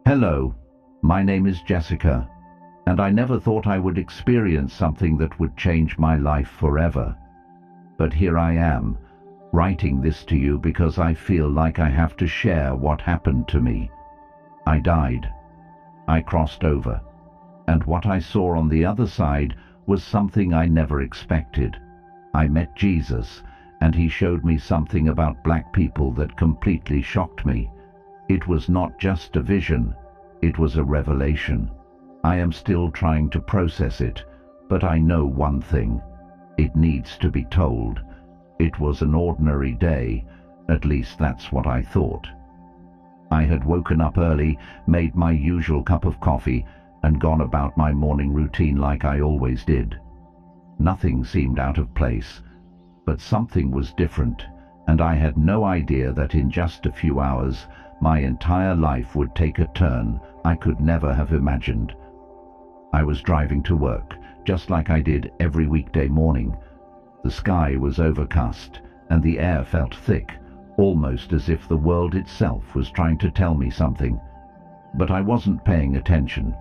Hello, my name is Jessica, and I never thought I would experience something that would change my life forever. But here I am, writing this to you because I feel like I have to share what happened to me. I died. I crossed over, and what I saw on the other side was something I never expected. I met Jesus, and he showed me something about black people that completely shocked me. It was not just a vision, it was a revelation. I am still trying to process it, but I know one thing. It needs to be told. It was an ordinary day, at least that's what I thought. I had woken up early, made my usual cup of coffee, and gone about my morning routine like I always did. Nothing seemed out of place, but something was different, and I had no idea that in just a few hours my entire life would take a turn I could never have imagined. I was driving to work, just like I did every weekday morning. The sky was overcast, and the air felt thick, almost as if the world itself was trying to tell me something. But I wasn't paying attention.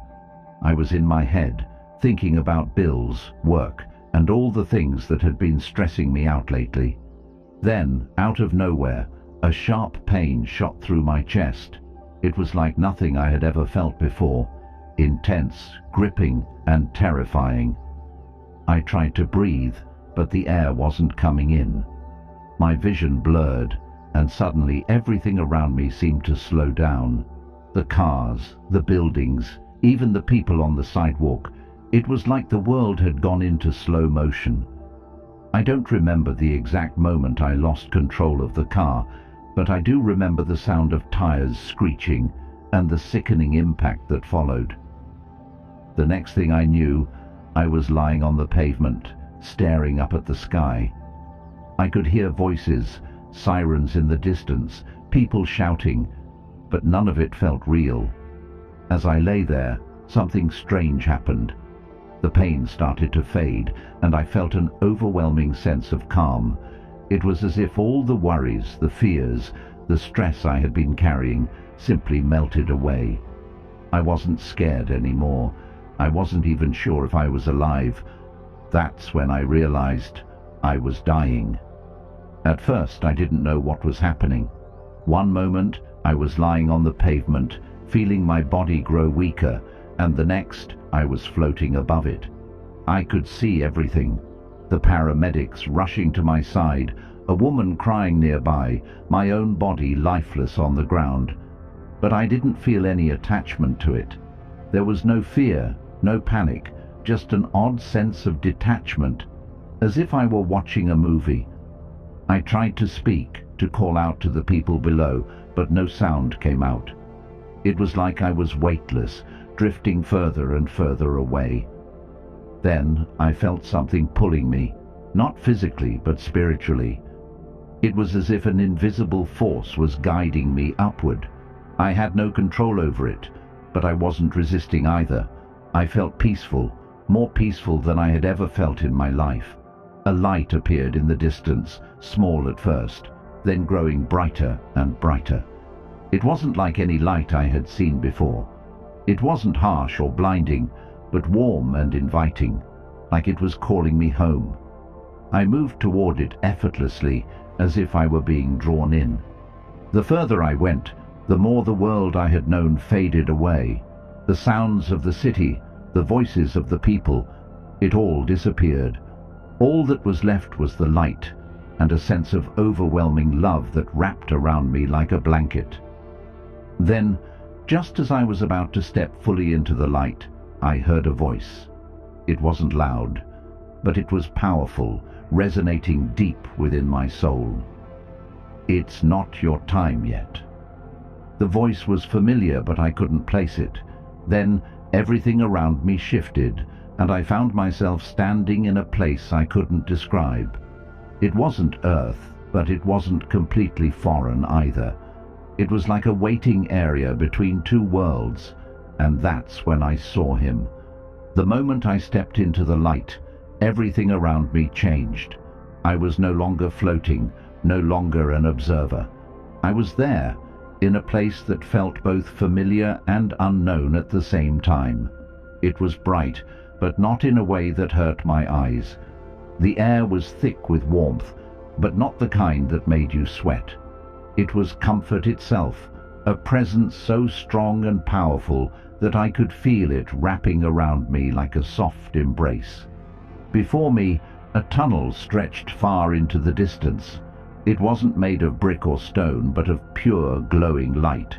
I was in my head, thinking about bills, work, and all the things that had been stressing me out lately. Then, out of nowhere, a sharp pain shot through my chest. It was like nothing I had ever felt before, intense, gripping, and terrifying. I tried to breathe, but the air wasn't coming in. My vision blurred, and suddenly everything around me seemed to slow down. The cars, the buildings, even the people on the sidewalk. It was like the world had gone into slow motion. I don't remember the exact moment I lost control of the car, but I do remember the sound of tires screeching and the sickening impact that followed. The next thing I knew, I was lying on the pavement, staring up at the sky. I could hear voices, sirens in the distance, people shouting, but none of it felt real. As I lay there, something strange happened. The pain started to fade, and I felt an overwhelming sense of calm. It was as if all the worries, the fears, the stress I had been carrying simply melted away. I wasn't scared anymore. I wasn't even sure if I was alive. That's when I realized I was dying. At first, I didn't know what was happening. One moment, I was lying on the pavement, feeling my body grow weaker, and the next, I was floating above it. I could see everything. The paramedics rushing to my side, a woman crying nearby, my own body lifeless on the ground. But I didn't feel any attachment to it. There was no fear, no panic, just an odd sense of detachment, as if I were watching a movie. I tried to speak, to call out to the people below, but no sound came out. It was like I was weightless, drifting further and further away. Then I felt something pulling me, not physically but spiritually. It was as if an invisible force was guiding me upward. I had no control over it, but I wasn't resisting either. I felt peaceful, more peaceful than I had ever felt in my life. A light appeared in the distance, small at first, then growing brighter and brighter. It wasn't like any light I had seen before. It wasn't harsh or blinding, but warm and inviting, like it was calling me home. I moved toward it effortlessly, as if I were being drawn in. The further I went, the more the world I had known faded away. The sounds of the city, the voices of the people, it all disappeared. All that was left was the light, and a sense of overwhelming love that wrapped around me like a blanket. Then, just as I was about to step fully into the light, I heard a voice. It wasn't loud, but it was powerful, resonating deep within my soul. "It's not your time yet." The voice was familiar, but I couldn't place it. Then everything around me shifted, and I found myself standing in a place I couldn't describe. It wasn't Earth, but it wasn't completely foreign either. It was like a waiting area between two worlds, and that's when I saw him. The moment I stepped into the light, everything around me changed. I was no longer floating, no longer an observer. I was there, in a place that felt both familiar and unknown at the same time. It was bright, but not in a way that hurt my eyes. The air was thick with warmth, but not the kind that made you sweat. It was comfort itself, a presence so strong and powerful that I could feel it wrapping around me like a soft embrace. Before me, a tunnel stretched far into the distance. It wasn't made of brick or stone, but of pure, glowing light.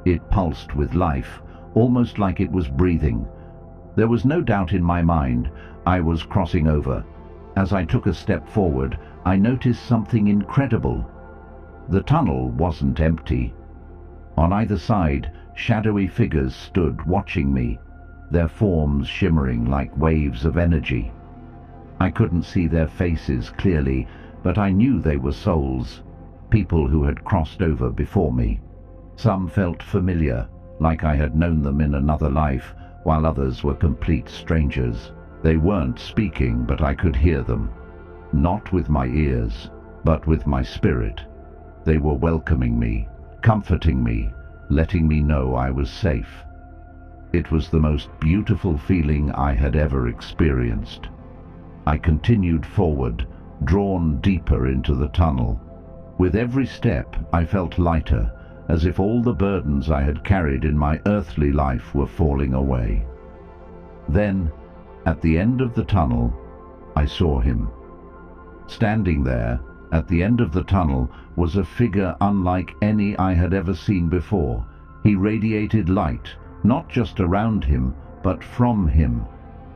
It pulsed with life, almost like it was breathing. There was no doubt in my mind I was crossing over. As I took a step forward, I noticed something incredible. The tunnel wasn't empty. On either side, shadowy figures stood watching me, their forms shimmering like waves of energy. I couldn't see their faces clearly, but I knew they were souls, people who had crossed over before me. Some felt familiar, like I had known them in another life, while others were complete strangers. They weren't speaking, but I could hear them. Not with my ears, but with my spirit. They were welcoming me, comforting me, letting me know I was safe. It was the most beautiful feeling I had ever experienced. I continued forward, drawn deeper into the tunnel. With every step, I felt lighter, as if all the burdens I had carried in my earthly life were falling away. Then, at the end of the tunnel, I saw him. Standing there, at the end of the tunnel, was a figure unlike any I had ever seen before. He radiated light, not just around him, but from him.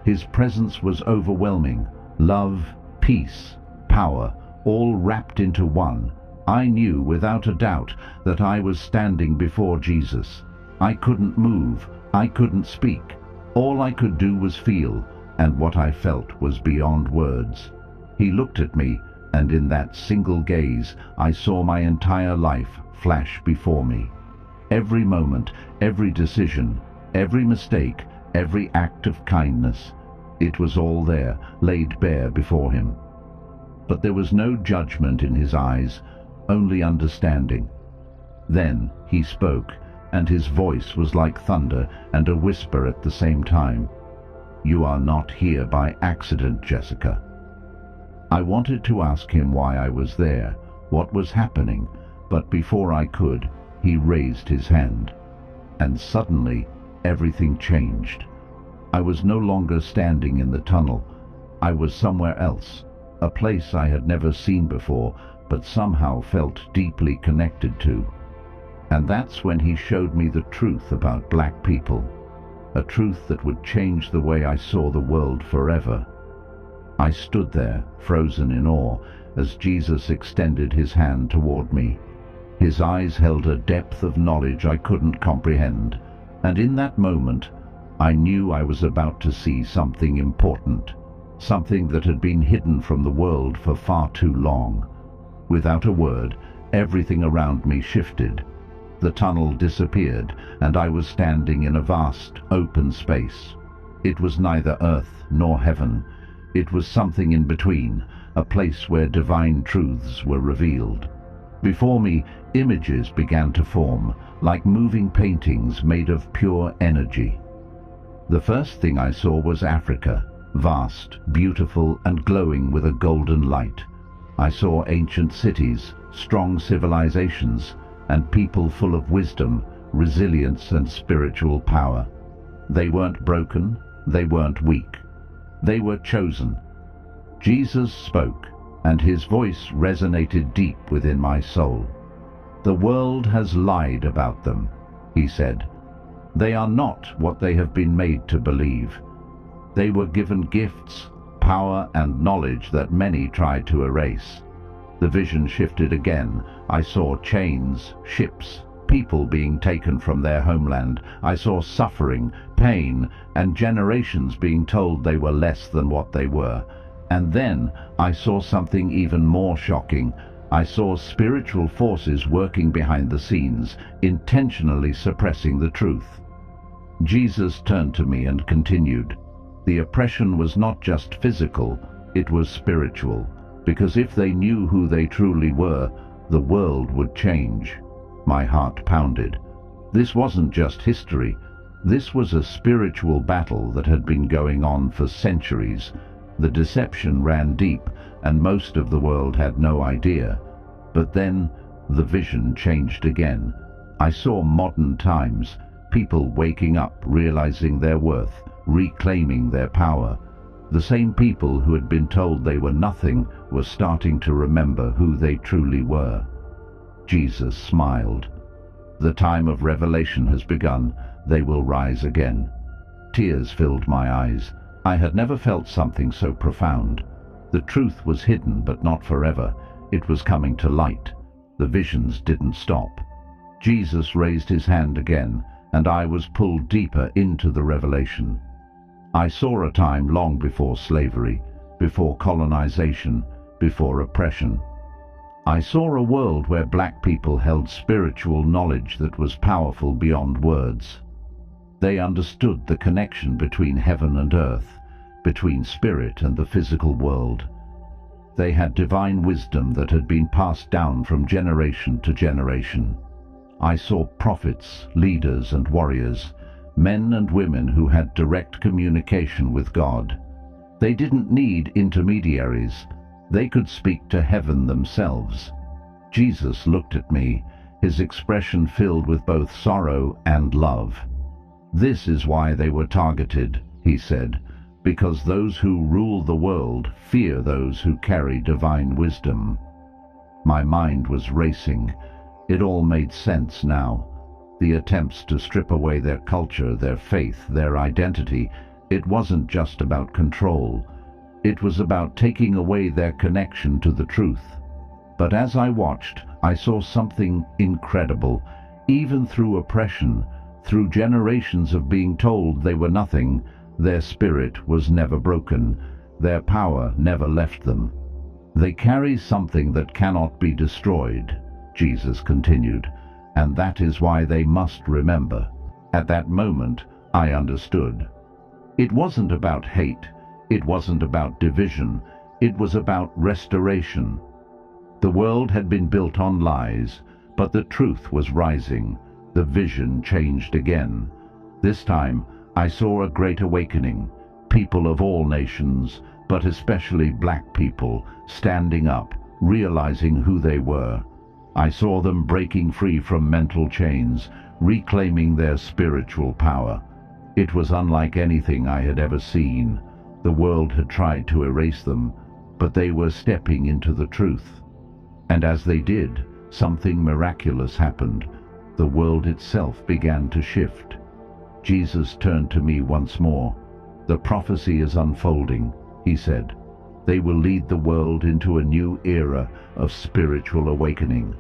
His presence was overwhelming. Love, peace, power, all wrapped into one. I knew without a doubt that I was standing before Jesus. I couldn't move, I couldn't speak. All I could do was feel, and what I felt was beyond words. He looked at me, and in that single gaze I saw my entire life flash before me. Every moment, every decision, every mistake, every act of kindness. It was all there, laid bare before him. But there was no judgment in his eyes, only understanding. Then he spoke, and his voice was like thunder and a whisper at the same time. "You are not here by accident, Jessica." I wanted to ask him why I was there, what was happening, but before I could, he raised his hand. And suddenly, everything changed. I was no longer standing in the tunnel. I was somewhere else, a place I had never seen before, but somehow felt deeply connected to. And that's when he showed me the truth about black people, a truth that would change the way I saw the world forever. I stood there, frozen in awe, as Jesus extended his hand toward me. His eyes held a depth of knowledge I couldn't comprehend, and in that moment, I knew I was about to see something important, something that had been hidden from the world for far too long. Without a word, everything around me shifted. The tunnel disappeared, and I was standing in a vast, open space. It was neither earth nor heaven. It was something in between, a place where divine truths were revealed. Before me, images began to form, like moving paintings made of pure energy. The first thing I saw was Africa, vast, beautiful, and glowing with a golden light. I saw ancient cities, strong civilizations, and people full of wisdom, resilience, and spiritual power. They weren't broken, they weren't weak. They were chosen. Jesus spoke, and his voice resonated deep within my soul. "The world has lied about them," he said. "They are not what they have been made to believe. They were given gifts, power, and knowledge that many tried to erase." The vision shifted again. I saw chains, ships, people being taken from their homeland. I saw suffering, pain, and generations being told they were less than what they were. And then I saw something even more shocking. I saw spiritual forces working behind the scenes, intentionally suppressing the truth. Jesus turned to me and continued, "The oppression was not just physical, it was spiritual, because if they knew who they truly were, the world would change. My heart pounded. This wasn't just history. This was a spiritual battle that had been going on for centuries. The deception ran deep, and most of the world had no idea. But then, the vision changed again. I saw modern times, people waking up, realizing their worth, reclaiming their power. The same people who had been told they were nothing were starting to remember who they truly were. Jesus smiled. The time of revelation has begun. They will rise again. Tears filled my eyes. I had never felt something so profound. The truth was hidden, but not forever. It was coming to light. The visions didn't stop. Jesus raised his hand again, and I was pulled deeper into the revelation. I saw a time long before slavery, before colonization, before oppression. I saw a world where black people held spiritual knowledge that was powerful beyond words. They understood the connection between heaven and earth, between spirit and the physical world. They had divine wisdom that had been passed down from generation to generation. I saw prophets, leaders and warriors, men and women who had direct communication with God. They didn't need intermediaries. They could speak to heaven themselves. Jesus looked at me, his expression filled with both sorrow and love. "This is why they were targeted," he said, "because those who rule the world fear those who carry divine wisdom." My mind was racing. It all made sense now. The attempts to strip away their culture, their faith, their identity, it wasn't just about control. It was about taking away their connection to the truth. But as I watched, I saw something incredible. Even through oppression, through generations of being told they were nothing, their spirit was never broken. Their power never left them. "They carry something that cannot be destroyed," Jesus continued, "and that is why they must remember." At that moment, I understood. It wasn't about hate. It wasn't about division. It was about restoration. The world had been built on lies, but the truth was rising. The vision changed again. This time, I saw a great awakening. People of all nations, but especially black people, standing up, realizing who they were. I saw them breaking free from mental chains, reclaiming their spiritual power. It was unlike anything I had ever seen. The world had tried to erase them, but they were stepping into the truth. And as they did, something miraculous happened. The world itself began to shift. Jesus turned to me once more. "The prophecy is unfolding," he said. "They will lead the world into a new era of spiritual awakening."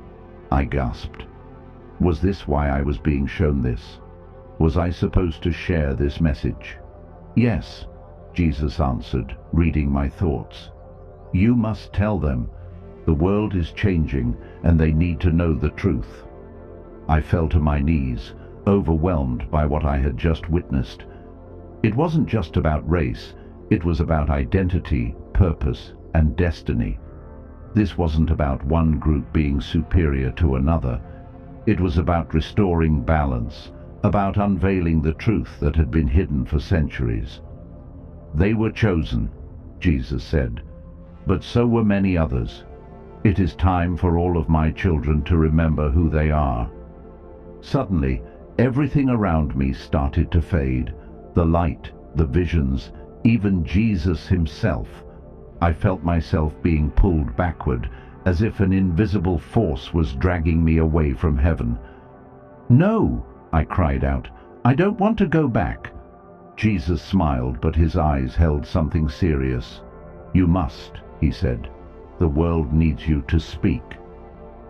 I gasped. Was this why I was being shown this? Was I supposed to share this message? "Yes," Jesus answered, reading my thoughts. "You must tell them. The world is changing, and they need to know the truth." I fell to my knees, overwhelmed by what I had just witnessed. It wasn't just about race. It was about identity, purpose, and destiny. This wasn't about one group being superior to another. It was about restoring balance, about unveiling the truth that had been hidden for centuries. "They were chosen," Jesus said, "but so were many others. It is time for all of my children to remember who they are." Suddenly, everything around me started to fade. The light, the visions, even Jesus himself. I felt myself being pulled backward, as if an invisible force was dragging me away from heaven. "No!" I cried out. "I don't want to go back." Jesus smiled, but his eyes held something serious. "You must," he said. "The world needs you to speak."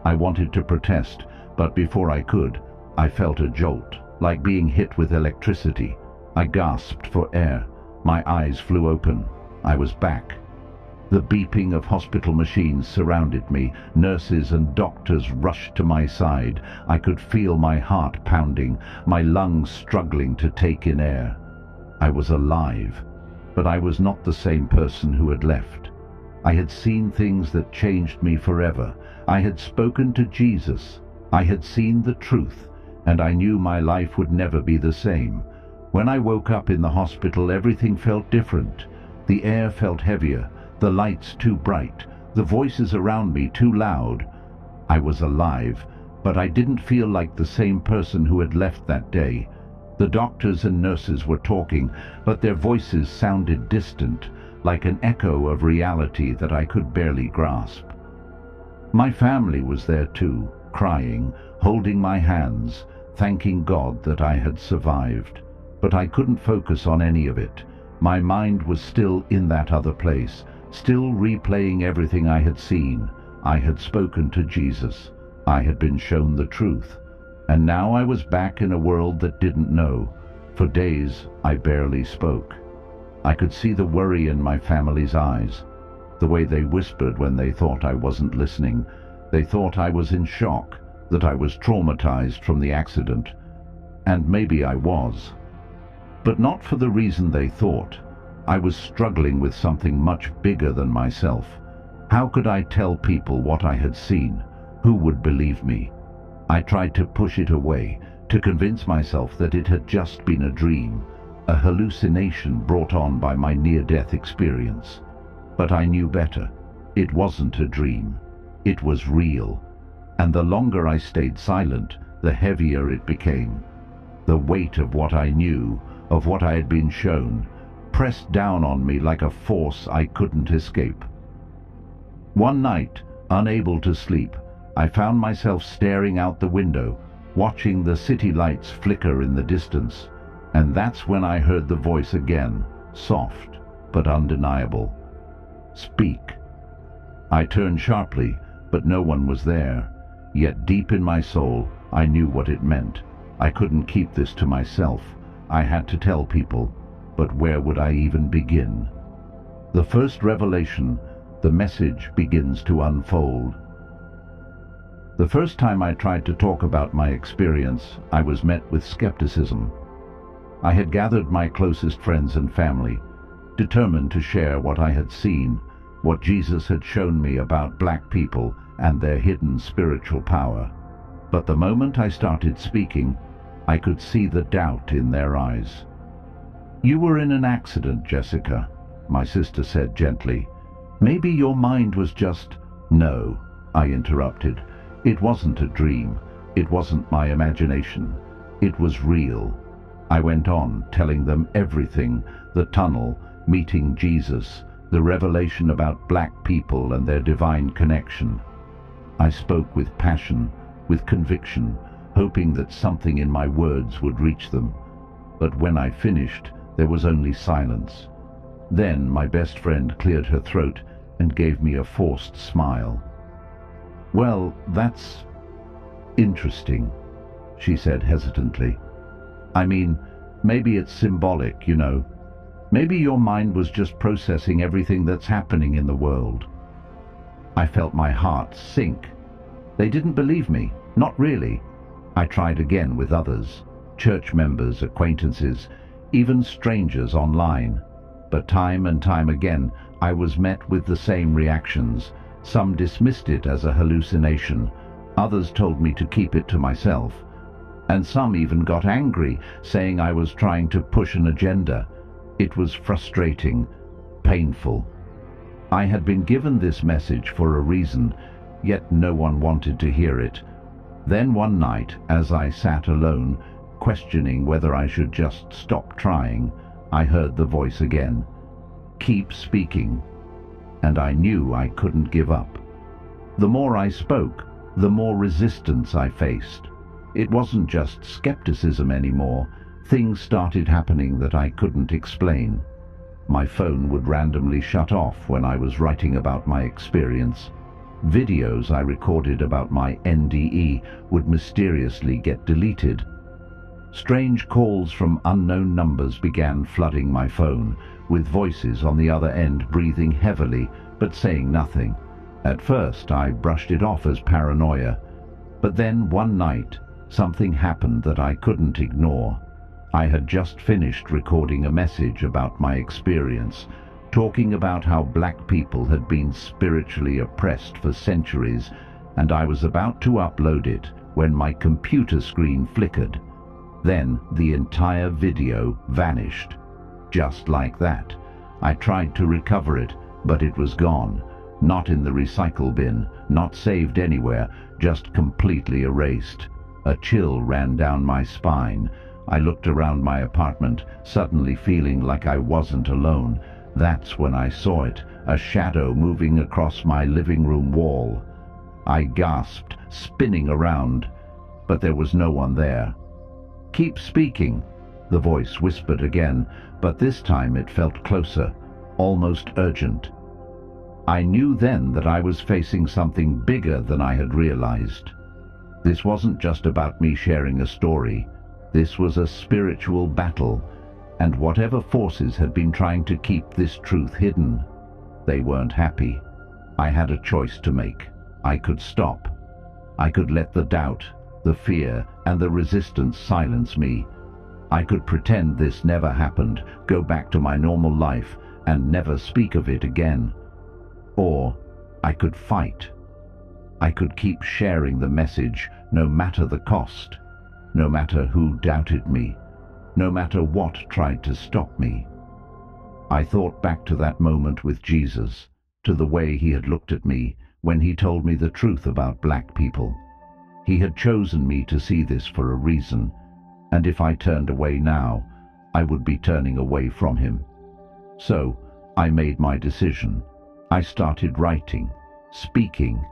I wanted to protest, but before I could, I felt a jolt, like being hit with electricity. I gasped for air. My eyes flew open. I was back. The beeping of hospital machines surrounded me. Nurses and doctors rushed to my side. I could feel my heart pounding, my lungs struggling to take in air. I was alive, but I was not the same person who had left. I had seen things that changed me forever. I had spoken to Jesus. I had seen the truth, and I knew my life would never be the same. When I woke up in the hospital, everything felt different. The air felt heavier, the lights too bright, the voices around me too loud. I was alive, but I didn't feel like the same person who had left that day. The doctors and nurses were talking, but their voices sounded distant, like an echo of reality that I could barely grasp. My family was there too, crying, holding my hands, thanking God that I had survived. But I couldn't focus on any of it. My mind was still in that other place, still replaying everything I had seen. I had spoken to Jesus. I had been shown the truth. And now I was back in a world that didn't know. For days, I barely spoke. I could see the worry in my family's eyes, the way they whispered when they thought I wasn't listening. They thought I was in shock, that I was traumatized from the accident. And maybe I was. But not for the reason they thought. I was struggling with something much bigger than myself. How could I tell people what I had seen? Who would believe me? I tried to push it away, to convince myself that it had just been a dream, a hallucination brought on by my near-death experience. But I knew better. It wasn't a dream. It was real. And the longer I stayed silent, the heavier it became. The weight of what I knew, of what I had been shown, pressed down on me like a force I couldn't escape. One night, unable to sleep, I found myself staring out the window, watching the city lights flicker in the distance, and that's when I heard the voice again, soft but undeniable. "Speak." I turned sharply, but no one was there. Yet deep in my soul, I knew what it meant. I couldn't keep this to myself. I had to tell people, but where would I even begin? The first revelation, the message begins to unfold. The first time I tried to talk about my experience, I was met with skepticism. I had gathered my closest friends and family, determined to share what I had seen, what Jesus had shown me about black people and their hidden spiritual power. But the moment I started speaking, I could see the doubt in their eyes. "You were in an accident, Jessica," my sister said gently. "Maybe your mind was just—" "No," I interrupted. "It wasn't a dream. It wasn't my imagination. It was real." I went on, telling them everything: the tunnel, meeting Jesus, the revelation about black people and their divine connection. I spoke with passion, with conviction, hoping that something in my words would reach them. But when I finished, there was only silence. Then my best friend cleared her throat and gave me a forced smile. "Well, that's interesting," she said hesitantly. "I mean, maybe it's symbolic, you know. Maybe your mind was just processing everything that's happening in the world." I felt my heart sink. They didn't believe me, not really. I tried again with others, church members, acquaintances, even strangers online. But time and time again, I was met with the same reactions. Some dismissed it as a hallucination, others told me to keep it to myself, and some even got angry, saying I was trying to push an agenda. It was frustrating, painful. I had been given this message for a reason, yet no one wanted to hear it. Then one night, as I sat alone, questioning whether I should just stop trying, I heard the voice again. "Keep speaking." And I knew I couldn't give up. The more I spoke, the more resistance I faced. It wasn't just skepticism anymore. Things started happening that I couldn't explain. My phone would randomly shut off when I was writing about my experience. Videos I recorded about my NDE would mysteriously get deleted. Strange calls from unknown numbers began flooding my phone, with voices on the other end breathing heavily but saying nothing. At first I brushed it off as paranoia, but then one night something happened that I couldn't ignore. I had just finished recording a message about my experience, talking about how black people had been spiritually oppressed for centuries, and I was about to upload it when my computer screen flickered. Then the entire video vanished. Just like that. I tried to recover it, but it was gone. Not in the recycle bin, not saved anywhere, just completely erased. A chill ran down my spine. I looked around my apartment, suddenly feeling like I wasn't alone. That's when I saw it, a shadow moving across my living room wall. I gasped, spinning around, but there was no one there. "Keep speaking," the voice whispered again, but this time it felt closer, almost urgent. I knew then that I was facing something bigger than I had realized. This wasn't just about me sharing a story. This was a spiritual battle, and whatever forces had been trying to keep this truth hidden, they weren't happy. I had a choice to make. I could stop. I could let the doubt, the fear, and the resistance silence me. I could pretend this never happened, go back to my normal life, and never speak of it again. Or I could fight. I could keep sharing the message, no matter the cost, no matter who doubted me, no matter what tried to stop me. I thought back to that moment with Jesus, to the way he had looked at me when he told me the truth about black people. He had chosen me to see this for a reason, and if I turned away now, I would be turning away from him. So I made my decision. I started writing, speaking,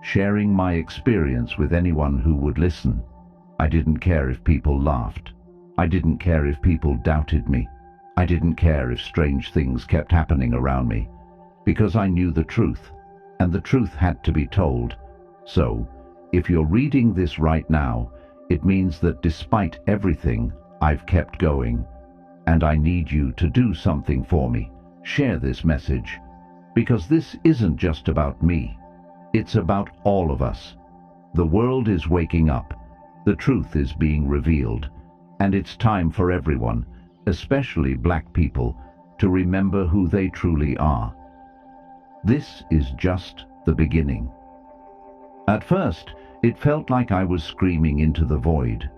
sharing my experience with anyone who would listen. I didn't care if people laughed. I didn't care if people doubted me. I didn't care if strange things kept happening around me, because I knew the truth, and the truth had to be told. So, if you're reading this right now, it means that despite everything, I've kept going, and I need you to do something for me. Share this message, because this isn't just about me. It's about all of us. The world is waking up. The truth is being revealed, and it's time for everyone, especially black people, to remember who they truly are. This is just the beginning. At first, it felt like I was screaming into the void.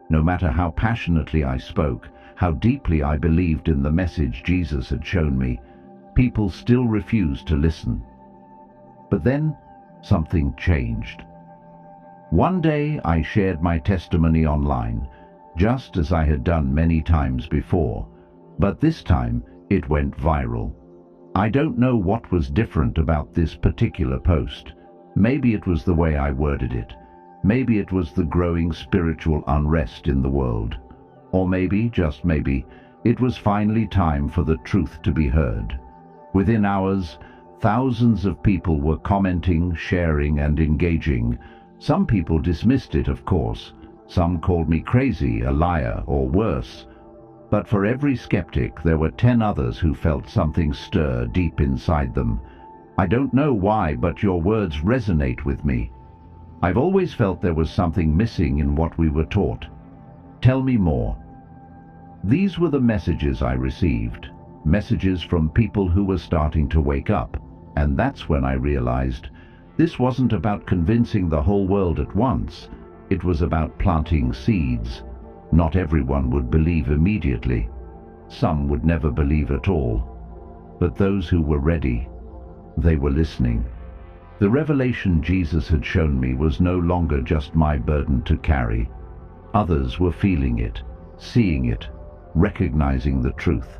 No matter how passionately I spoke, how deeply I believed in the message Jesus had shown me, people still refused to listen. But then, something changed. One day I shared my testimony online, just as I had done many times before, but this time it went viral. I don't know what was different about this particular post. Maybe it was the way I worded it. Maybe it was the growing spiritual unrest in the world. Or maybe, just maybe, it was finally time for the truth to be heard. Within hours, thousands of people were commenting, sharing, and engaging. Some people dismissed it, of course. Some called me crazy, a liar, or worse. But for every skeptic, there were 10 others who felt something stir deep inside them. I don't know why, but your words resonate with me. I've always felt there was something missing in what we were taught. Tell me more. These were the messages I received, messages from people who were starting to wake up, and that's when I realized this wasn't about convincing the whole world at once. It was about planting seeds. Not everyone would believe immediately. Some would never believe at all. But those who were ready, they were listening. The revelation Jesus had shown me was no longer just my burden to carry. Others were feeling it, seeing it, recognizing the truth.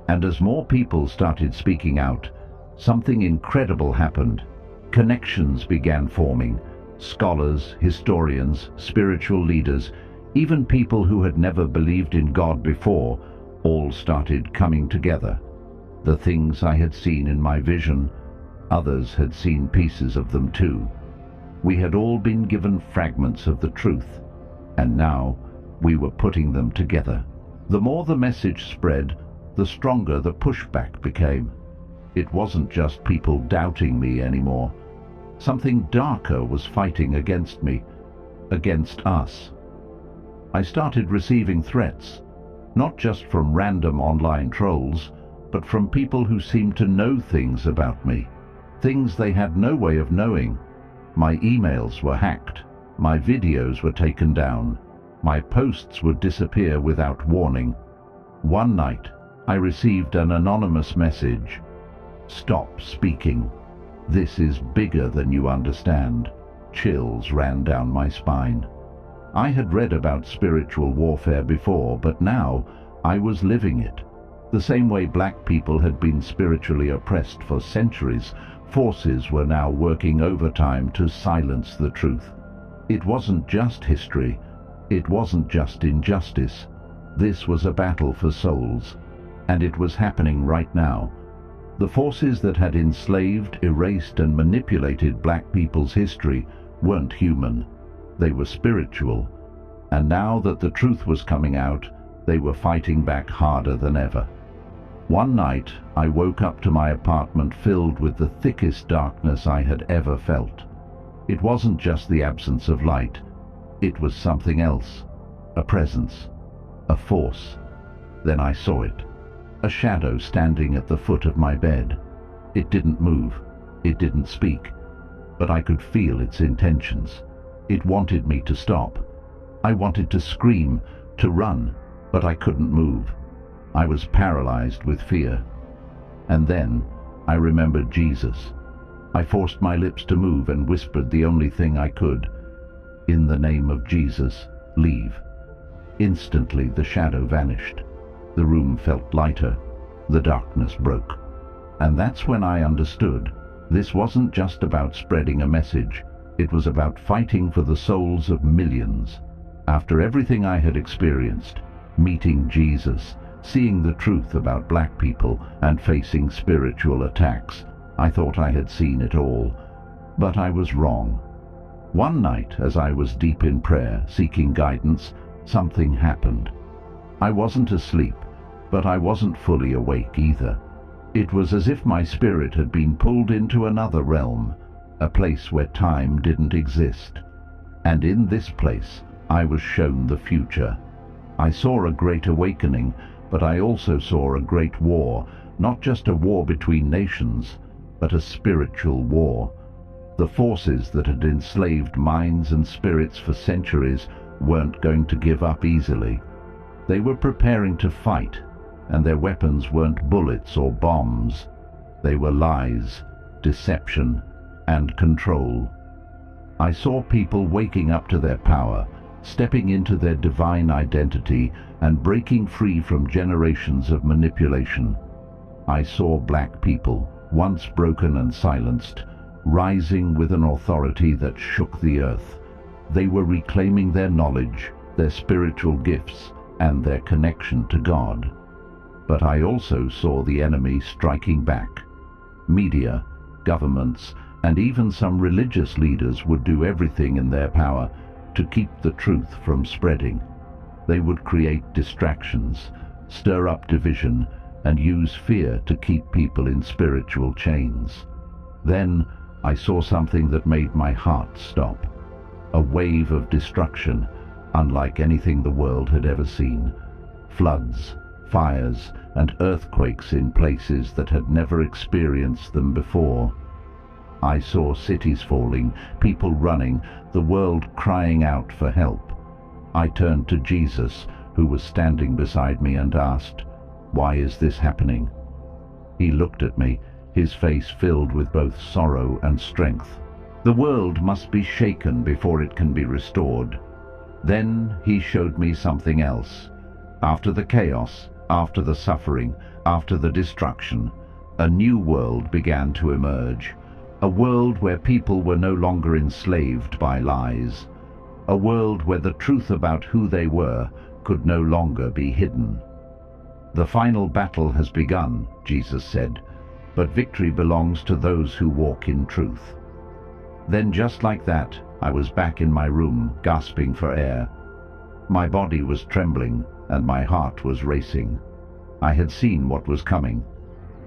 And as more people started speaking out, something incredible happened. Connections began forming. Scholars, historians, spiritual leaders, even people who had never believed in God before, all started coming together. The things I had seen in my vision, others had seen pieces of them too. We had all been given fragments of the truth, and now we were putting them together. The more the message spread, the stronger the pushback became. It wasn't just people doubting me anymore. Something darker was fighting against me, against us. I started receiving threats, not just from random online trolls, but from people who seemed to know things about me, things they had no way of knowing. My emails were hacked. My videos were taken down. My posts would disappear without warning. One night, I received an anonymous message. "Stop speaking. This is bigger than you understand." Chills ran down my spine. I had read about spiritual warfare before, but now I was living it. The same way black people had been spiritually oppressed for centuries, forces were now working overtime to silence the truth. It wasn't just history. It wasn't just injustice. This was a battle for souls, and it was happening right now. The forces that had enslaved, erased, and manipulated black people's history weren't human. They were spiritual, and now that the truth was coming out, they were fighting back harder than ever. One night, I woke up to my apartment filled with the thickest darkness I had ever felt. It wasn't just the absence of light. It was something else. A presence. A force. Then I saw it. A shadow standing at the foot of my bed. It didn't move. It didn't speak. But I could feel its intentions. It wanted me to stop. I wanted to scream, to run, but I couldn't move. I was paralyzed with fear. And then I remembered Jesus. I forced my lips to move and whispered the only thing I could. "In the name of Jesus, leave." Instantly the shadow vanished. The room felt lighter. The darkness broke. And that's when I understood. This wasn't just about spreading a message. It was about fighting for the souls of millions. After everything I had experienced, meeting Jesus, seeing the truth about black people, and facing spiritual attacks, I thought I had seen it all. But I was wrong. One night, as I was deep in prayer, seeking guidance, something happened. I wasn't asleep, but I wasn't fully awake either. It was as if my spirit had been pulled into another realm, a place where time didn't exist. And in this place, I was shown the future. I saw a great awakening, but I also saw a great war, not just a war between nations, but a spiritual war. The forces that had enslaved minds and spirits for centuries weren't going to give up easily. They were preparing to fight, and their weapons weren't bullets or bombs. They were lies, deception, and control. I saw people waking up to their power, stepping into their divine identity, and breaking free from generations of manipulation. I saw black people, once broken and silenced, rising with an authority that shook the earth. They were reclaiming their knowledge, their spiritual gifts, and their connection to God. But I also saw the enemy striking back. Media, governments, and even some religious leaders would do everything in their power to keep the truth from spreading. They would create distractions, stir up division, and use fear to keep people in spiritual chains. Then I saw something that made my heart stop. A wave of destruction, unlike anything the world had ever seen. Floods, fires, and earthquakes in places that had never experienced them before. I saw cities falling, people running, the world crying out for help. I turned to Jesus, who was standing beside me, and asked, "Why is this happening?" He looked at me, his face filled with both sorrow and strength. The world must be shaken before it can be restored. Then he showed me something else. After the chaos, after the suffering, after the destruction, a new world began to emerge. A world where people were no longer enslaved by lies. A world where the truth about who they were could no longer be hidden. "The final battle has begun," Jesus said, "but victory belongs to those who walk in truth." Then just like that, I was back in my room, gasping for air. My body was trembling, and my heart was racing. I had seen what was coming,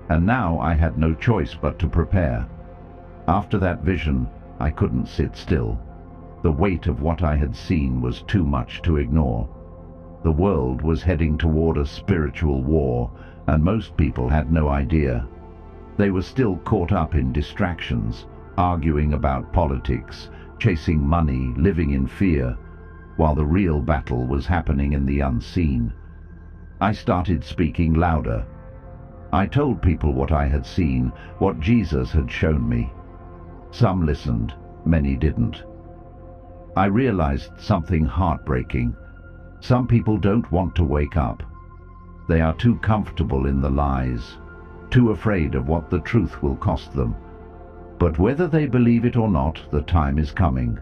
and now I had no choice but to prepare. After that vision, I couldn't sit still. The weight of what I had seen was too much to ignore. The world was heading toward a spiritual war, and most people had no idea. They were still caught up in distractions, arguing about politics, chasing money, living in fear, while the real battle was happening in the unseen. I started speaking louder. I told people what I had seen, what Jesus had shown me. Some listened, many didn't. I realized something heartbreaking. Some people don't want to wake up. They are too comfortable in the lies, too afraid of what the truth will cost them. But whether they believe it or not, the time is coming.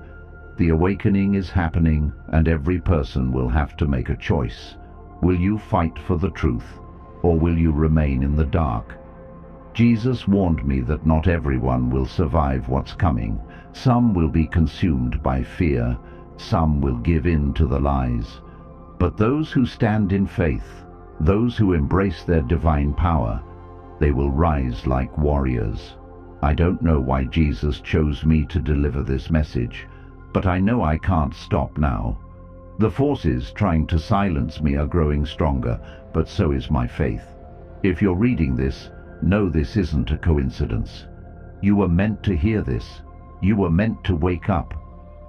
The awakening is happening, and every person will have to make a choice. Will you fight for the truth, or will you remain in the dark? Jesus warned me that not everyone will survive what's coming. Some will be consumed by fear, some will give in to the lies. But those who stand in faith, those who embrace their divine power, they will rise like warriors. I don't know why Jesus chose me to deliver this message, but I know I can't stop now. The forces trying to silence me are growing stronger, but so is my faith. If you're reading this, know this isn't a coincidence. You were meant to hear this. You were meant to wake up.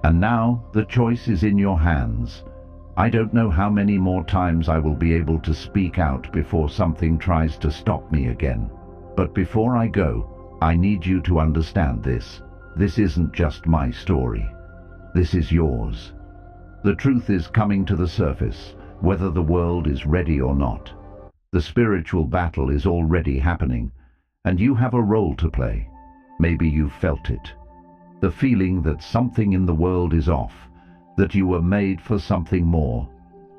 And now the choice is in your hands. I don't know how many more times I will be able to speak out before something tries to stop me again. But before I go, I need you to understand this. This isn't just my story. This is yours. The truth is coming to the surface, whether the world is ready or not. The spiritual battle is already happening, and you have a role to play. Maybe you've felt it. The feeling that something in the world is off, that you were made for something more.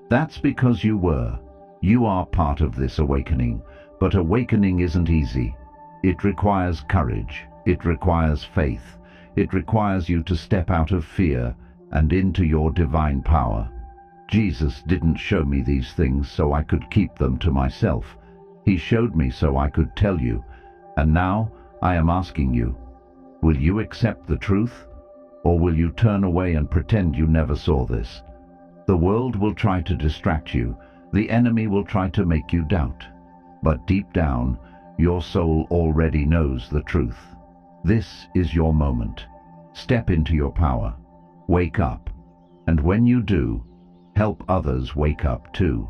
That's because you were. You are part of this awakening, but awakening isn't easy. It requires courage. It requires faith. It requires you to step out of fear and into your divine power. Jesus didn't show me these things so I could keep them to myself. He showed me so I could tell you. And now I am asking you, will you accept the truth? Or will you turn away and pretend you never saw this? The world will try to distract you. The enemy will try to make you doubt. But deep down, your soul already knows the truth. This is your moment. Step into your power. Wake up. And when you do, help others wake up too.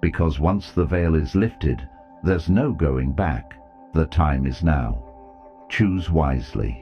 Because once the veil is lifted, there's no going back. The time is now. Choose wisely.